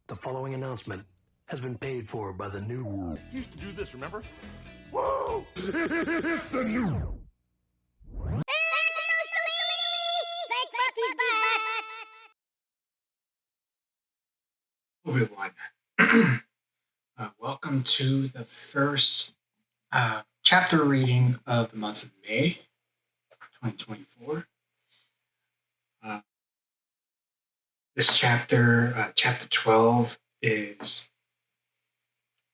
The following announcement has been paid for by the New World. Used to do this, remember? Whoa! It's the new. Everyone, welcome to the first chapter reading of the month of May 2024. This chapter, chapter 12, is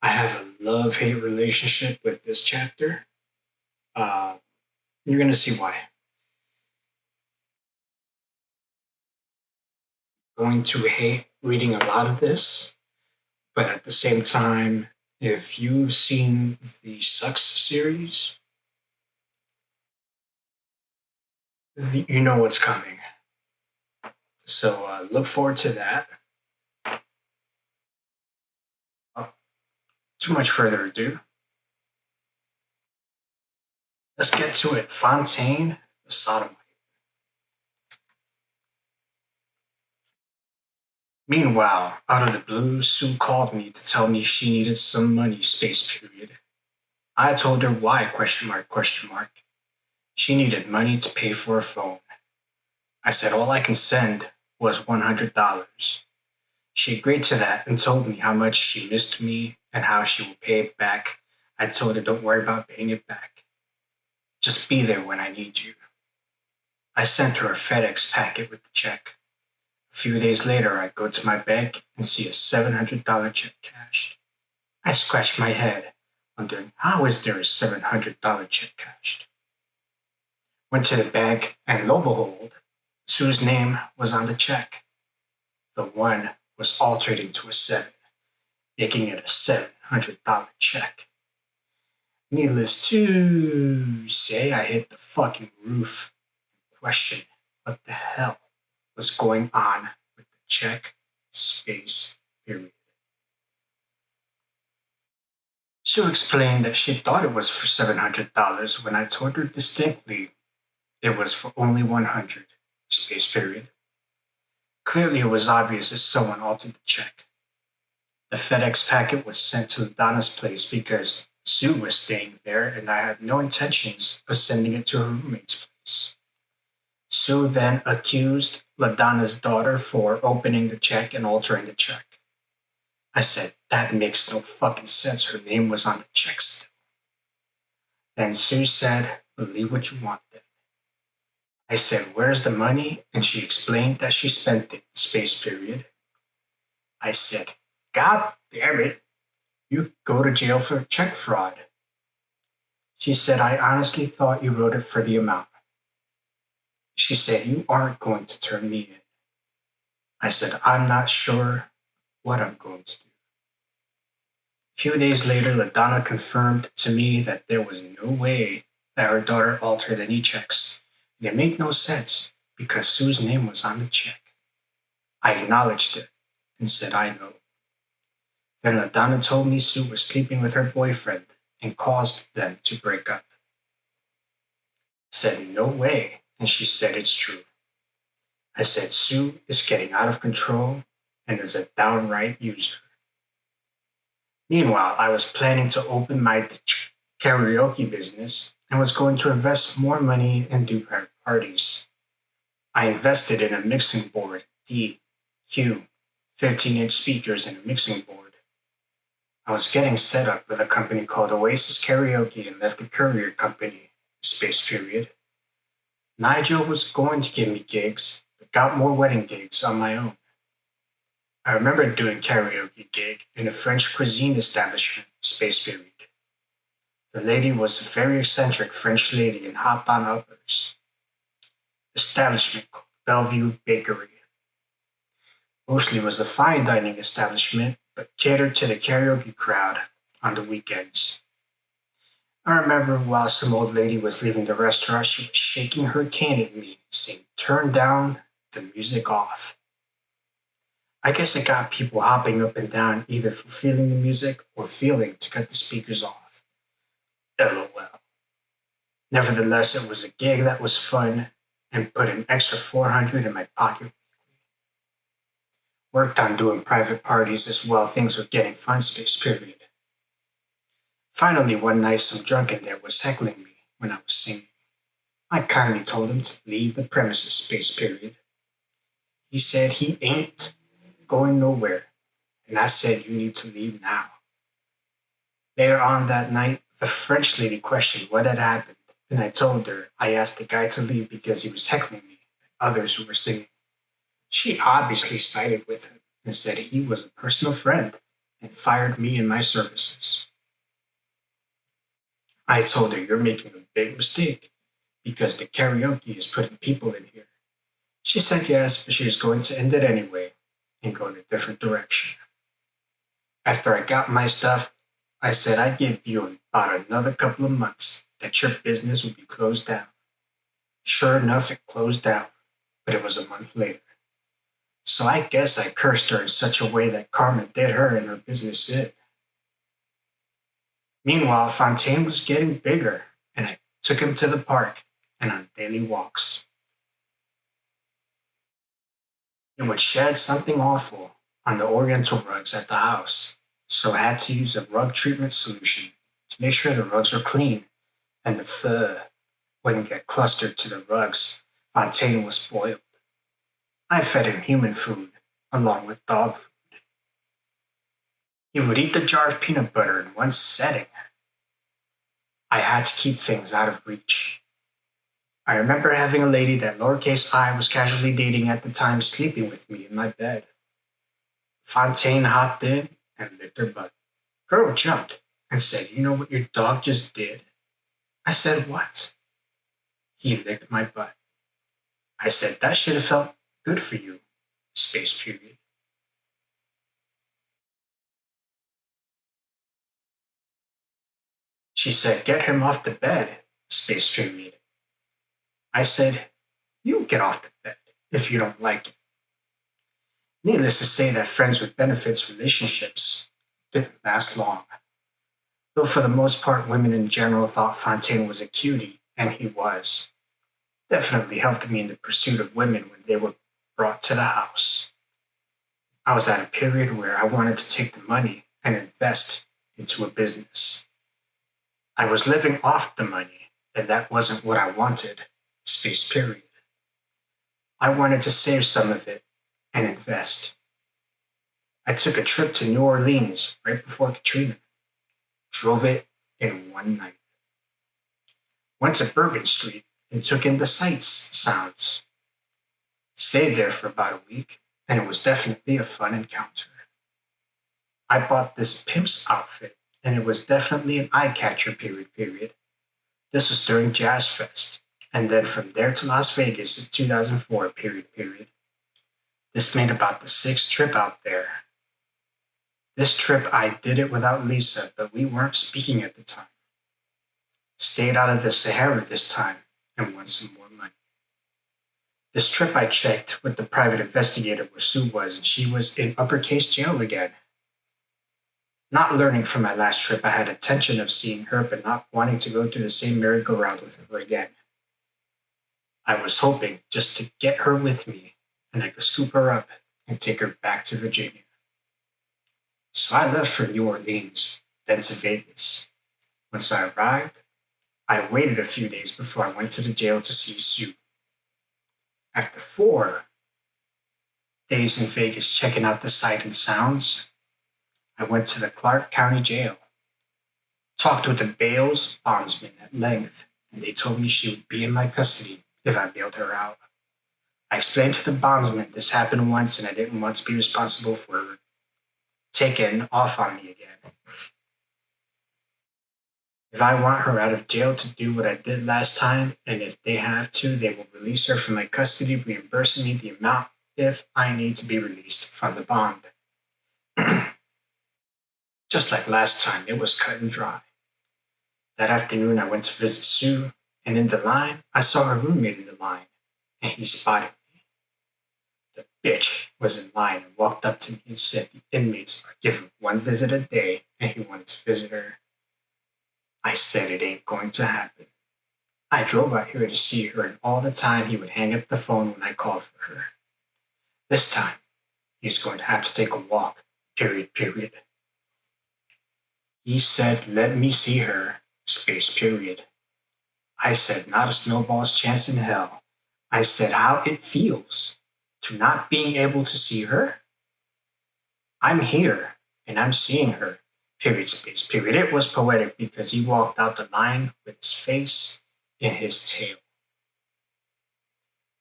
I have a love-hate relationship with this chapter. You're going to see why. Going to hate reading a lot of this, but at the same time, if you've seen the Sucks series, you know what's coming. So look forward to that. Too much further ado. Let's get to it. Fontaine, the Sodomite. Meanwhile, out of the blue, Sue called me to tell me she needed some money, space period. I told her why, question mark, question mark. She needed money to pay for a phone. I said all I can send was $100. She agreed to that and told me how much she missed me and how she would pay it back. I told her don't worry about paying it back. Just be there when I need you. I sent her a FedEx packet with the check. A few days later, I go to my bank and see a $700 check cashed. I scratch my head, wondering how is there a $700 check cashed? Went to the bank and lo and behold, Sue's name was on the check. The 1 was altered into a 7, making it a $700 check. Needless to say, I hit the fucking roof and questioned what the hell was going on with the check, space, period. Sue explained that she thought it was for $700 when I told her distinctly it was for only 100, space period. Clearly it was obvious that someone altered the check. The FedEx packet was sent to LaDonna's place because Sue was staying there and I had no intentions of sending it to her roommate's place. Sue then accused LaDonna's daughter for opening the check and altering the check. I said, that makes no fucking sense. Her name was on the check still. Then Sue said, believe what you want then. I said, where's the money? And she explained that she spent it, space period. I said, God damn it. You go to jail for check fraud. She said, I honestly thought you wrote it for the amount. She said, you aren't going to turn me in. I said, I'm not sure what I'm going to do. A few days later, LaDonna confirmed to me that there was no way that her daughter altered any checks. And it made no sense because Sue's name was on the check. I acknowledged it and said, I know. Then LaDonna told me Sue was sleeping with her boyfriend and caused them to break up. Said, no way. And she said it's true. I said Sue is getting out of control and is a downright user. Meanwhile, I was planning to open my karaoke business and was going to invest more money and do parties. I invested in a mixing board, DQ, 15-inch speakers and a mixing board. I was getting set up with a company called Oasis Karaoke and left the courier company, space period. Nigel was going to give me gigs, but got more wedding gigs on my own. I remember doing a karaoke gig in a French cuisine establishment, space period. The lady was a very eccentric French lady in hot on uppers. Establishment called Bellevue Bakery. Mostly was a fine dining establishment, but catered to the karaoke crowd on the weekends. I remember while some old lady was leaving the restaurant, she was shaking her cane at me, saying, turn down, the music off. I guess it got people hopping up and down either for feeling the music or feeling to cut the speakers off. LOL. Nevertheless, it was a gig that was fun and put an extra $400 in my pocket. Worked on doing private parties as well. Things were getting fun, space period. Finally, one night, some drunk in there was heckling me when I was singing. I kindly told him to leave the premises, space period. He said he ain't going nowhere, and I said you need to leave now. Later on that night, the French lady questioned what had happened, and I told her I asked the guy to leave because he was heckling me and others who were singing. She obviously sided with him and said he was a personal friend and fired me and my services. I told her you're making a big mistake because the karaoke is putting people in here. She said yes, but she was going to end it anyway and go in a different direction. After I got my stuff, I said I'd give you about another couple of months that your business would be closed down. Sure enough, it closed down, but it was a month later. So I guess I cursed her in such a way that karma did her and her business in. Meanwhile, Fontaine was getting bigger, and I took him to the park and on daily walks. It would shed something awful on the oriental rugs at the house, so I had to use a rug treatment solution to make sure the rugs were clean and the fur wouldn't get clustered to the rugs. Fontaine was spoiled. I fed him human food along with dog food. He would eat the jar of peanut butter in one setting. I had to keep things out of reach. I remember having a lady that lowercase I was casually dating at the time sleeping with me in my bed. Fontaine hopped in and licked her butt. Girl jumped and said, "You know what your dog just did?" I said, "What?" He licked my butt. I said, "That should have felt good for you." Space period. She said, "Get him off the bed." Space period. I said, "You get off the bed if you don't like it." Needless to say that friends with benefits relationships didn't last long. Though for the most part women in general thought Fontaine was a cutie, and he was. Definitely helped me in the pursuit of women when they were brought to the house. I was at a period where I wanted to take the money and invest into a business. I was living off the money, and that wasn't what I wanted. Space period. I wanted to save some of it and invest. I took a trip to New Orleans right before Katrina. Drove it in one night. Went to Bourbon Street and took in the sights, sounds. Stayed there for about a week, and it was definitely a fun encounter. I bought this pimp's outfit, and it was definitely an eye catcher. Period. This was during Jazz Fest, and then from there to Las Vegas in 2004. Period. This made about the sixth trip out there. This trip I did it without Lisa, but we weren't speaking at the time. Stayed out of the Sahara this time and won some more money. This trip I checked with the private investigator where Sue was, and she was in uppercase jail again. Not learning from my last trip, I had a tension of seeing her but not wanting to go through the same merry-go-round with her again. I was hoping just to get her with me and I could scoop her up and take her back to Virginia. So I left for New Orleans, then to Vegas. Once I arrived, I waited a few days before I went to the jail to see Sue. After 4 days in Vegas checking out the sight and sounds, I went to the Clark County Jail. Talked with the bail's bondsman at length, and they told me she would be in my custody if I bailed her out. I explained to the bondsman this happened once and I didn't want to be responsible for her taken off on me again. If I want her out of jail to do what I did last time, and if they have to, they will release her from my custody, reimbursing me the amount if I need to be released from the bond. Just like last time, it was cut and dry. That afternoon, I went to visit Sue, and in the line, I saw her roommate in the line, and he spotted me. The bitch was in line and walked up to me and said the inmates are given 1 visit a day, and he wanted to visit her. I said it ain't going to happen. I drove out here to see her, and all the time he would hang up the phone when I called for her. This time, he's going to have to take a walk. Period. He said, let me see her. Period. I said, not a snowball's chance in hell. I said, how it feels to not being able to see her. I'm here and I'm seeing her. Period. It was poetic because he walked out the line with his face in his tail.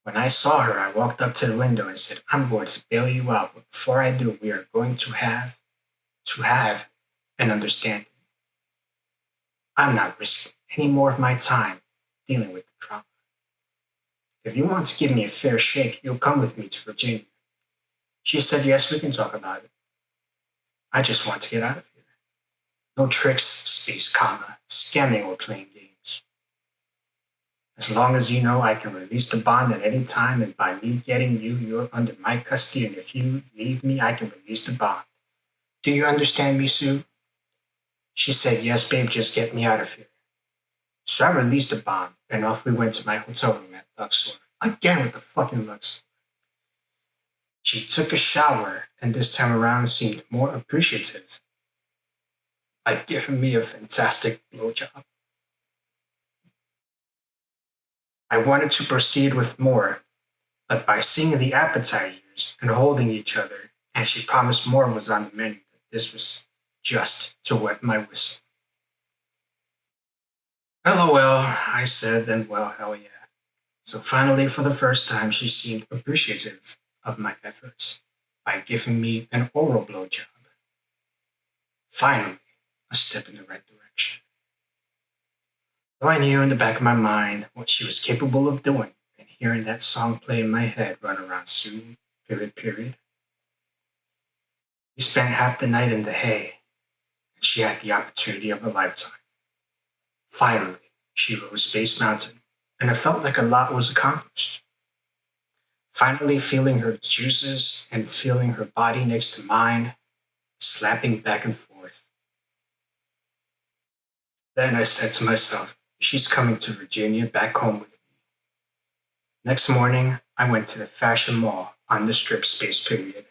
When I saw her, I walked up to the window and said, I'm going to bail you out, but before I do, we are going to have an understanding. I'm not risking any more of my time dealing with the trauma. If you want to give me a fair shake, you'll come with me to Virginia. She said, yes, we can talk about it. I just want to get out of here. No tricks, scamming or playing games. As long as you know I can release the bond at any time, and by me getting you, you're under my custody, and if you leave me, I can release the bond. Do you understand me, Sue? She said, yes, babe, just get me out of here. So I released the bond, and off we went to my hotel room at Luxor. Again with the fucking Luxor. She took a shower, and this time around seemed more appreciative, like giving me a fantastic blowjob. I wanted to proceed with more, but by seeing the appetizers and holding each other, and she promised more was on the menu, this was just to wet my whistle. LOL, I said, then well, hell yeah. So finally, for the first time, she seemed appreciative of my efforts by giving me an oral blowjob. Finally, a step in the right direction. Though I knew in the back of my mind what she was capable of doing, and hearing that song play in my head run around Sue, period. We spent half the night in the hay, and she had the opportunity of a lifetime. Finally, she rose Space Mountain, and it felt like a lot was accomplished. Finally feeling her juices and feeling her body next to mine, slapping back and forth. Then I said to myself, she's coming to Virginia back home with me. Next morning, I went to the fashion mall on the strip period.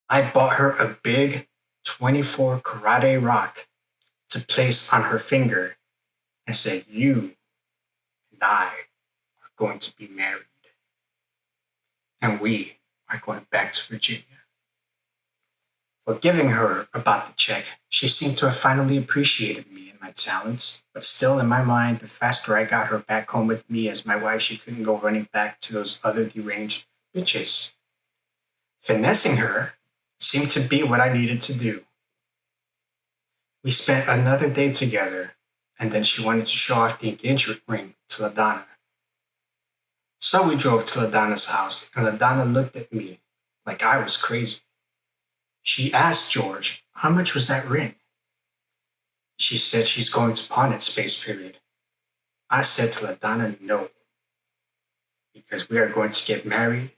I bought her a big 24 karate rock to place on her finger and said, you and I are going to be married. And we are going back to Virginia. For giving her about the check, she seemed to have finally appreciated me and my talents, but still in my mind, the faster I got her back home with me as my wife, she couldn't go running back to those other deranged bitches. Finessing her seemed to be what I needed to do. We spent another day together, and then she wanted to show off the engagement ring to LaDonna. So we drove to LaDonna's house, and LaDonna looked at me like I was crazy. She asked George, how much was that ring? She said she's going to pawn it, period. I said to LaDonna, no, because we are going to get married,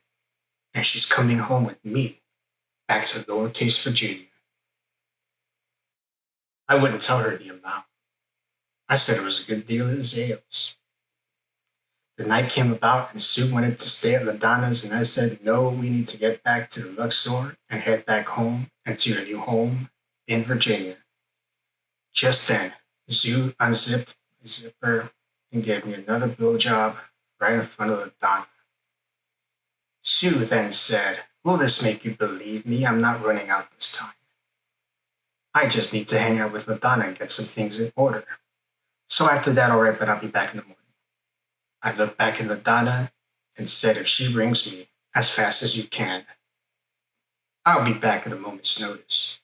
and she's coming home with me back to lowercase Virginia. I wouldn't tell her the amount. I said it was a good deal at Zales. The night came about and Sue wanted to stay at LaDonna's, and I said, no, we need to get back to the Luxor and head back home and to your new home in Virginia. Just then, Sue unzipped the zipper and gave me another blowjob right in front of LaDonna. Sue then said, will this make you believe me? I'm not running out this time. I just need to hang out with LaDonna and get some things in order. So after that, all right, but I'll be back in the morning. I looked back at LaDonna and said, if she rings me as fast as you can, I'll be back at a moment's notice.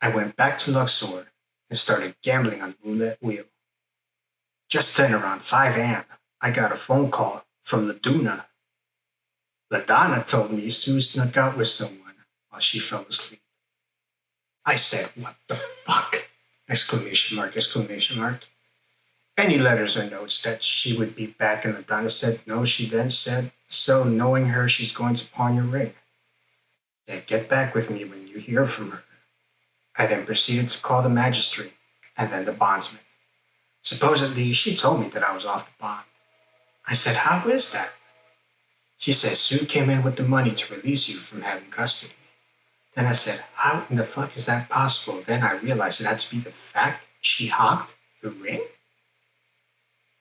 I went back to Luxor and started gambling on the roulette wheel. Just then, around 5 a.m., I got a phone call from LaDonna. LaDonna told me Sue snuck out with someone while she fell asleep. I said, what the fuck? Exclamation mark. Any letters or notes that she would be back, and LaDonna said no. She then said, so knowing her, she's going to pawn your ring. Said, get back with me when you hear from her. I then proceeded to call the magistrate and then the bondsman. Supposedly, she told me that I was off the bond. I said, how is that? She said Sue came in with the money to release you from having custody. Then I said, how in the fuck is that possible? Then I realized it had to be the fact she hocked the ring.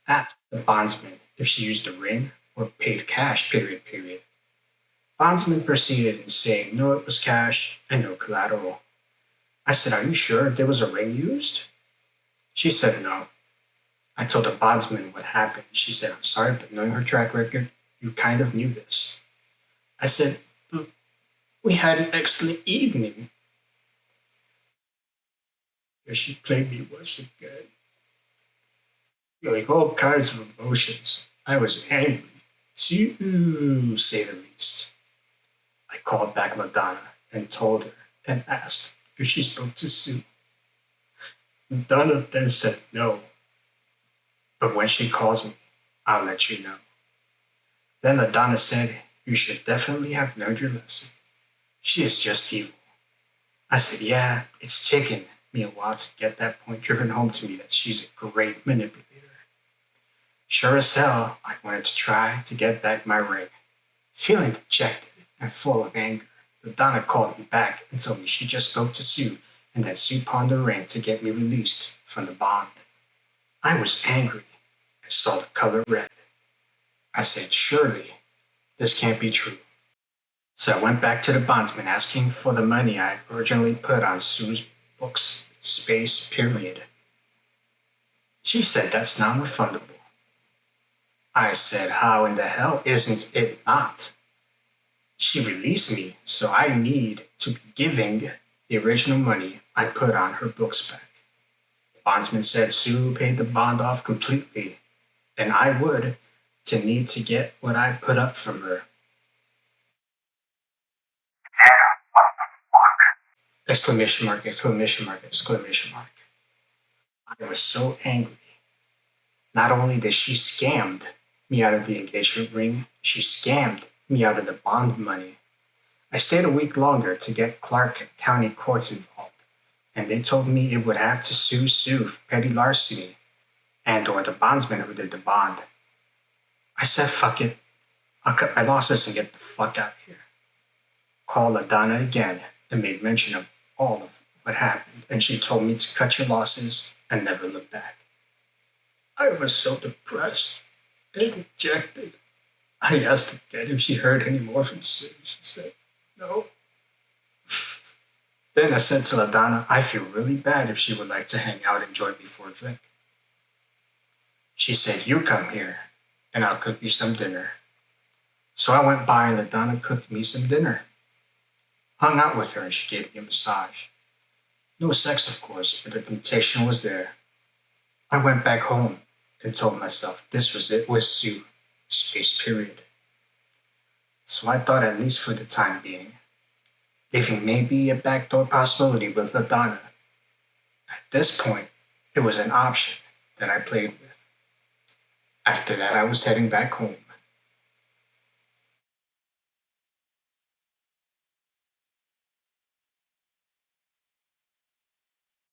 Asked the bondsman if she used the ring or paid cash, period. Bondsman proceeded in saying no, it was cash and no collateral. I said, are you sure there was a ring used? She said no. I told the bondsman what happened. She said, I'm sorry, but knowing her track record, you kind of knew this. I said, but we had an excellent evening. And she played me once again. Feeling all kinds of emotions. I was angry, to say the least. I called back Madonna and told her and asked if she spoke to Sue. Madonna then said no. But when she calls me, I'll let you know. Then Madonna said, you should definitely have learned your lesson. She is just evil. I said, yeah, it's taken me a while to get that point driven home to me that she's a great manipulator. Sure as hell, I wanted to try to get back my ring. Feeling dejected and full of anger, Madonna called me back and told me she just spoke to Sue and that Sue pawned the ring to get me released from the bond. I was angry and saw the color red. I said, surely this can't be true. So I went back to the bondsman asking for the money I originally put on Sue's books, space, period. She said that's non-refundable. I said, how in the hell isn't it not? She released me, so I need to be giving the original money I put on her books back. The bondsman said Sue paid the bond off completely, and I would to need to get what I put up from her. Exclamation mark, exclamation mark, exclamation mark. I was so angry. Not only did she scammed me out of the engagement ring, she scammed me out of the bond money. I stayed a week longer to get Clark County courts involved, and they told me it would have to sue Sue for petty larceny and or the bondsman who did the bond. I said, fuck it. I'll cut my losses and get the fuck out of here. Called Adana again and made mention of all of what happened, and she told me to cut your losses and never look back. I was so depressed and dejected. I asked again if she heard any more from Sue. She said, no. Then I said to Ladonna, I feel really bad if she would like to hang out and join me for a drink. She said, you come here and I'll cook you some dinner. So I went by and Ladonna cooked me some dinner. Hung out with her and she gave me a massage. No sex, of course, but the temptation was there. I went back home and told myself this was it with Sue, space period. So I thought, at least for the time being, leaving maybe a backdoor possibility with Ladonna. At this point, it was an option that I played with. After that, I was heading back home.